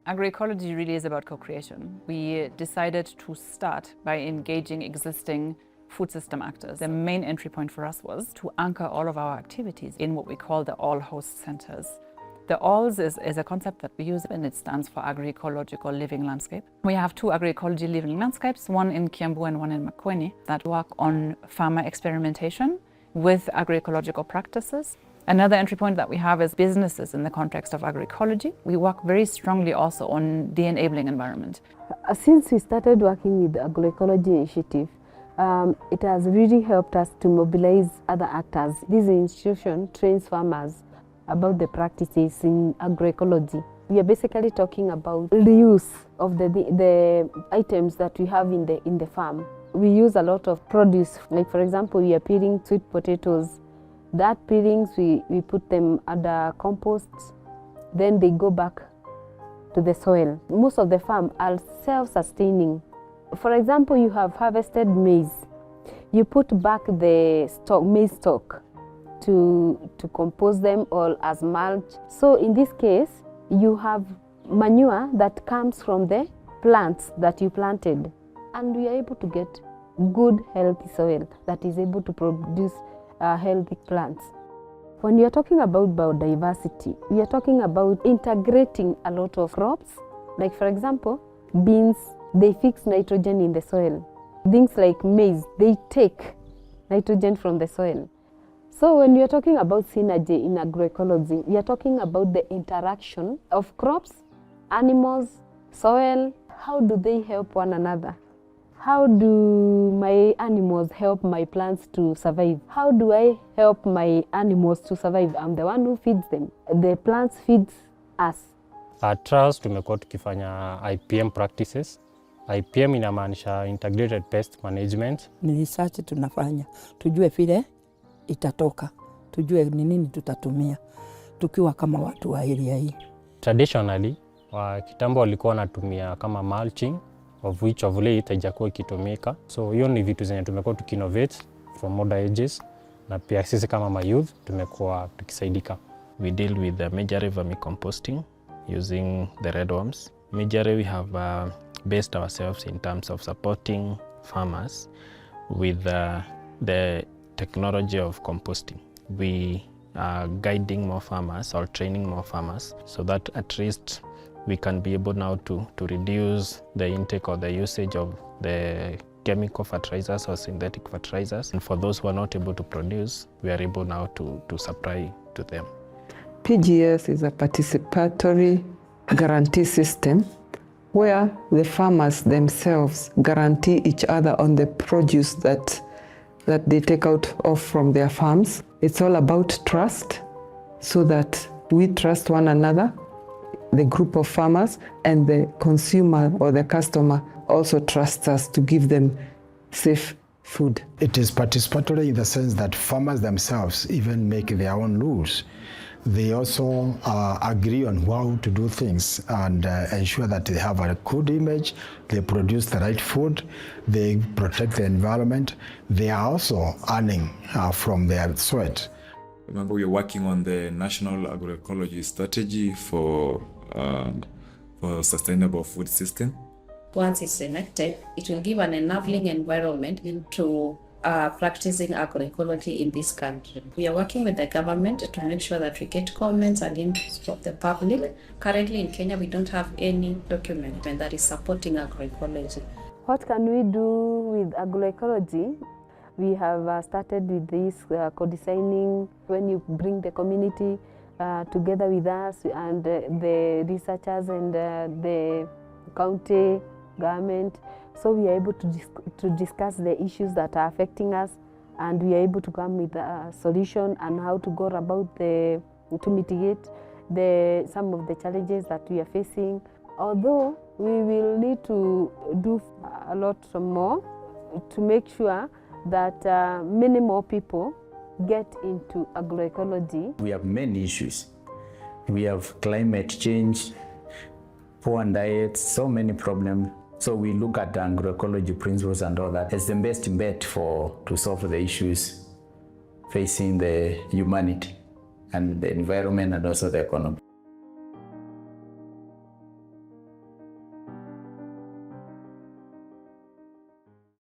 Agroecology really is about co-creation. We decided to start by engaging existing food system actors. The main entry point for us was to anchor all of our activities in what we call the all host centers. The ALLS is a concept that we use, and it stands for Agroecological Living Landscape. We have two agroecology living landscapes, one in Kiambu and one in Makueni, that work on farmer experimentation with agroecological practices. Another entry point that we have is businesses in the context of agroecology. We work very strongly also on the enabling environment. Since we started working with the Agroecology Initiative, it has really helped us to mobilize other actors. This institution trains farmers about the practices in agroecology. We are basically talking about reuse of the items that we have in the farm. We use a lot of produce, like for example, we are peeling sweet potatoes. That peelings, we put them under compost, then they go back to the soil. Most of the farm are self-sustaining. For example, you have harvested maize. You put back the maize stalk to compose them all as mulch. So in this case, you have manure that comes from the plants that you planted. And we are able to get good, healthy soil that is able to produce healthy plants. When we are talking about biodiversity, we are talking about integrating a lot of crops. Like for example, beans, they fix nitrogen in the soil. Things like maize, they take nitrogen from the soil. So when we are talking about synergy in agroecology, we are talking about the interaction of crops, animals, soil. How do they help one another? How do my animals help my plants to survive? How do I help my animals to survive? I'm the one who feeds them. The plants feeds us. At Trust tumekuwa tukifanya IPM practices. IPM inamaanisha Integrated Pest Management. Ni research tunafanya, tujue vile itatoka, tujue ni nini tutatumia tukiwa kama watu wa area hii. Traditionally, wa kitambo walikuwa wanatumia kama mulching, of which of late haijakuwa ikitumika. So hiyo ni vitu zenye tumekuwa tukiinnovate from modern ages, na pia sisi kama mayouth tumekuwa tukisaidika. We deal with the majorly vermicomposting using the redworms. Majorly we have based ourselves in terms of supporting farmers with the technology of composting. We are guiding more farmers or training more farmers so that at least we can be able now to reduce the intake or the usage of the chemical fertilizers or synthetic fertilizers. And for those who are not able to produce, we are able now to supply to them. PGS is a participatory guarantee system where the farmers themselves guarantee each other on the produce that they take out from their farms. It's all about trust, so that we trust one another, the group of farmers, and the consumer or the customer also trusts us to give them safe food. It is participatory in the sense that farmers themselves even make their own rules. They also agree on how to do things and ensure that they have a good image, they produce the right food, they protect the environment. They are also earning from their sweat. Remember, we are working on the National Agroecology Strategy for sustainable food system. Once it's enacted, it will give an enabling environment into practicing agroecology in this country. We are working with the government to make sure that we get comments and inputs from the public. Currently in Kenya, we don't have any document that is supporting agroecology. What can we do with agroecology? We have started with this co-designing. When you bring the community together with us and the researchers and the county government, so we are able to discuss the issues that are affecting us, and we are able to come with a solution and how to go about to mitigate some of the challenges that we are facing. Although we will need to do a lot more to make sure that many more people get into agroecology. We have many issues. We have climate change, poor diet, so many problems. So we look at the agroecology principles and all that as the best bet to solve the issues facing the humanity and the environment and also the economy.